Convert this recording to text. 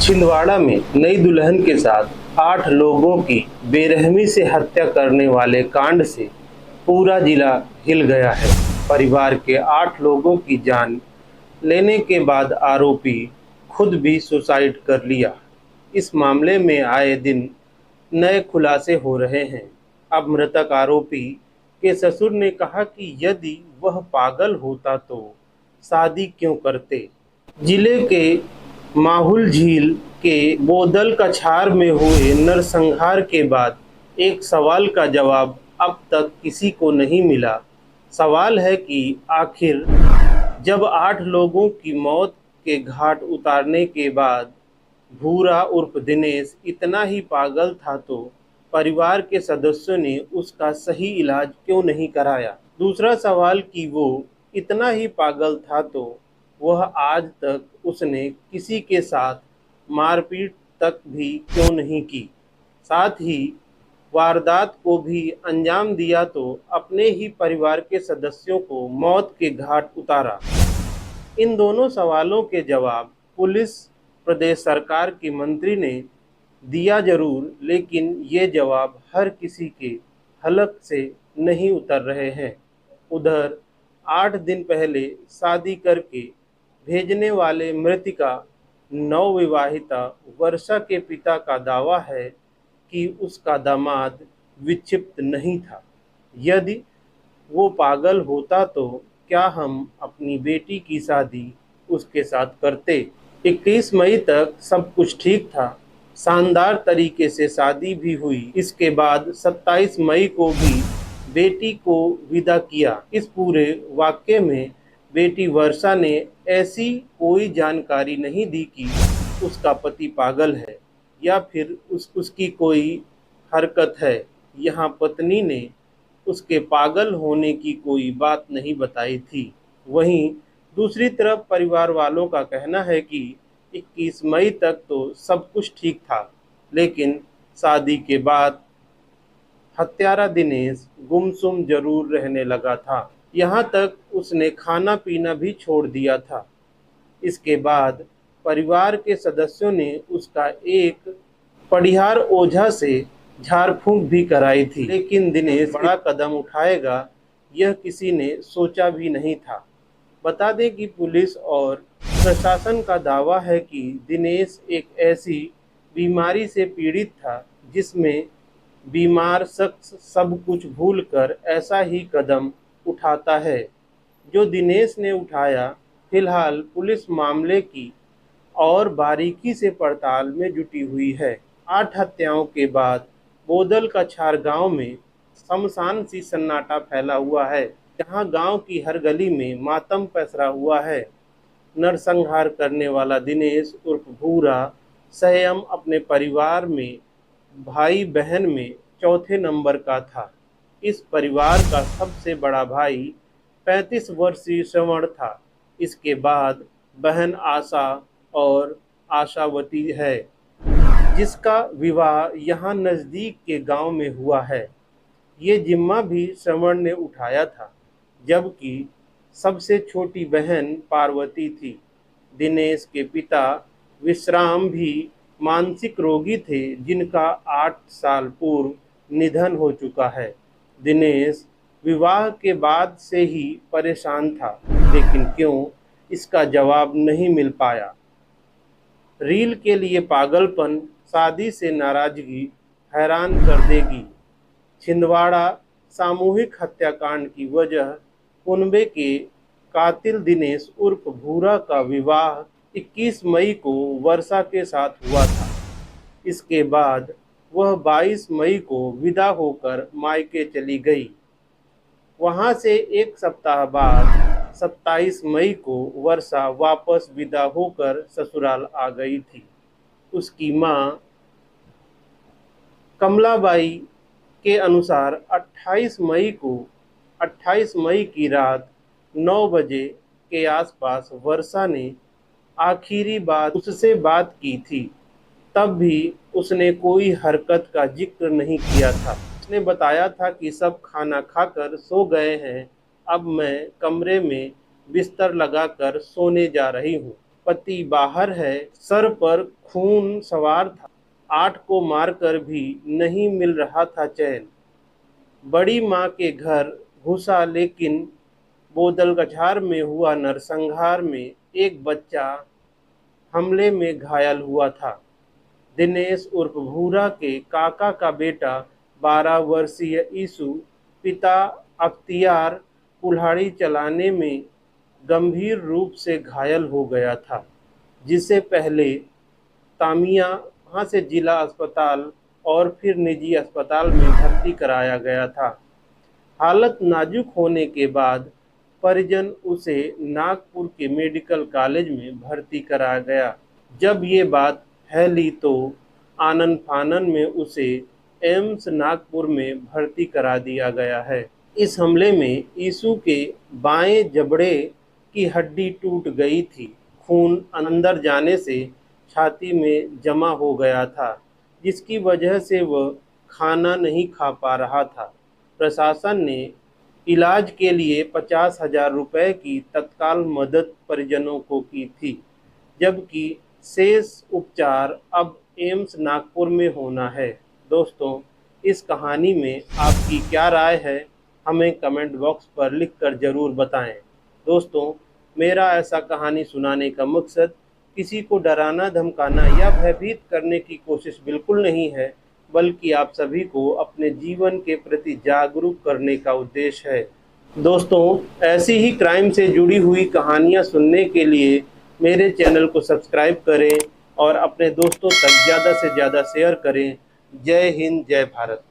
छिंदवाड़ा में नई दुल्हन के साथ 8 लोगों की बेरहमी से हत्या करने वाले कांड से पूरा जिला हिल गया है। परिवार के 8 लोगों की जान लेने के बाद आरोपी खुद भी सुसाइड कर लिया। इस मामले में आए दिन नए खुलासे हो रहे हैं। अब मृतक आरोपी के ससुर ने कहा कि यदि वह पागल होता तो शादी क्यों करते। जिले के माहुल झील के बोदल कछार में हुए नरसंहार के बाद एक सवाल का जवाब अब तक किसी को नहीं मिला। सवाल है कि आखिर जब 8 लोगों की मौत के घाट उतारने के बाद भूरा उर्फ दिनेश इतना ही पागल था तो परिवार के सदस्यों ने उसका सही इलाज क्यों नहीं कराया। दूसरा सवाल कि वो इतना ही पागल था तो वह आज तक उसने किसी के साथ मारपीट तक भी क्यों नहीं की। साथ ही वारदात को भी अंजाम दिया तो अपने ही परिवार के सदस्यों को मौत के घाट उतारा। इन दोनों सवालों के जवाब पुलिस प्रदेश सरकार की मंत्री ने दिया जरूर, लेकिन ये जवाब हर किसी के हलक से नहीं उतर रहे हैं। उधर 8 दिन पहले शादी करके भेजने वाले मृतिका नवविवाहिता वर्षा के पिता का दावा है कि उसका दामाद विक्षिप्त नहीं था। यदि वो पागल होता तो क्या हम अपनी बेटी की शादी उसके साथ करते। 21 मई तक सब कुछ ठीक था, शानदार तरीके से शादी भी हुई। इसके बाद 27 मई को भी बेटी को विदा किया। इस पूरे वाक़ये में बेटी वर्षा ने ऐसी कोई जानकारी नहीं दी कि उसका पति पागल है या फिर उसकी कोई हरकत है। यहाँ पत्नी ने उसके पागल होने की कोई बात नहीं बताई थी। वहीं दूसरी तरफ परिवार वालों का कहना है कि 21 मई तक तो सब कुछ ठीक था, लेकिन शादी के बाद हत्यारा दिनेश गुमसुम जरूर रहने लगा था। यहाँ तक उसने खाना पीना भी छोड़ दिया था। इसके बाद परिवार के सदस्यों ने उसका एक पड़िहार ओझा से झाड़ फूंक भी कराई थी, लेकिन दिनेश बड़ा कदम उठाएगा यह किसी ने सोचा भी नहीं था। बता दें कि पुलिस और प्रशासन का दावा है कि दिनेश एक ऐसी बीमारी से पीड़ित था जिसमें बीमार शख्स सब कुछ भूलकर ऐसा ही कदम उठाता है जो दिनेश ने उठाया। फिलहाल पुलिस मामले की और बारीकी से पड़ताल में जुटी हुई है। 8 हत्याओं के बाद बोदल कछार गांव में शमशान सी सन्नाटा फैला हुआ है, जहां गांव की हर गली में मातम पसरा हुआ है। नरसंहार करने वाला दिनेश उर्फ भूरा संयम अपने परिवार में भाई बहन में चौथे नंबर का था। इस परिवार का सबसे बड़ा भाई 35 वर्षीय श्रवण था। इसके बाद बहन आशा और आशावती है, जिसका विवाह यहाँ नज़दीक के गांव में हुआ है। ये जिम्मा भी श्रवण ने उठाया था, जबकि सबसे छोटी बहन पार्वती थी। दिनेश के पिता विश्राम भी मानसिक रोगी थे, जिनका 8 साल पूर्व निधन हो चुका है। दिनेश विवाह के बाद से ही परेशान था, लेकिन क्यों इसका जवाब नहीं मिल पाया। रील के लिए पागलपन, शादी से नाराजगी हैरान कर देगी। छिंदवाड़ा सामूहिक हत्याकांड की वजह कुनबे के कातिल दिनेश उर्फ भूरा का विवाह 21 मई को वर्षा के साथ हुआ था। इसके बाद वह 22 मई को विदा होकर मायके चली गई। वहां से एक सप्ताह बाद 27 मई को वर्षा वापस विदा होकर ससुराल आ गई थी। उसकी मां कमलाबाई के अनुसार 28 मई की रात 9 बजे के आसपास वर्षा ने आखिरी बात उससे बात की थी। तब भी उसने कोई हरकत का जिक्र नहीं किया था। उसने बताया था कि सब खाना खाकर सो गए हैं, अब मैं कमरे में बिस्तर लगाकर सोने जा रही हूँ। पति बाहर है, सर पर खून सवार था। 8 को मारकर भी नहीं मिल रहा था चैन। बड़ी माँ के घर घुसा लेकिन बोदलगछार में हुआ नरसंहार में एक बच्चा हमले में घायल हुआ था। दिनेश उर्फ भूरा के काका का बेटा 12 वर्षीय ईसु पिता अख्तियार कुल्हाड़ी चलाने में गंभीर रूप से घायल हो गया था, जिसे पहले तामिया से जिला अस्पताल और फिर निजी अस्पताल में भर्ती कराया गया था। हालत नाजुक होने के बाद परिजन उसे नागपुर के मेडिकल कॉलेज में भर्ती कराया गया। जब ये बात फैली तो आनन फानन में उसे एम्स नागपुर में भर्ती करा दिया गया है। इस हमले में ईसु के बाएं जबड़े की हड्डी टूट गई थी। खून अंदर जाने से छाती में जमा हो गया था, जिसकी वजह से वह खाना नहीं खा पा रहा था। प्रशासन ने इलाज के लिए 50,000 रुपये की तत्काल मदद परिजनों को की थी, जबकि शेष उपचार अब एम्स नागपुर में होना है। दोस्तों, इस कहानी में आपकी क्या राय है, हमें कमेंट बॉक्स पर लिखकर ज़रूर बताएं। दोस्तों, मेरा ऐसा कहानी सुनाने का मकसद किसी को डराना, धमकाना या भयभीत करने की कोशिश बिल्कुल नहीं है, बल्कि आप सभी को अपने जीवन के प्रति जागरूक करने का उद्देश्य है। दोस्तों, ऐसी ही क्राइम से जुड़ी हुई कहानियाँ सुनने के लिए मेरे चैनल को सब्सक्राइब करें और अपने दोस्तों तक ज़्यादा से ज़्यादा शेयर करें। जय हिंद, जय भारत।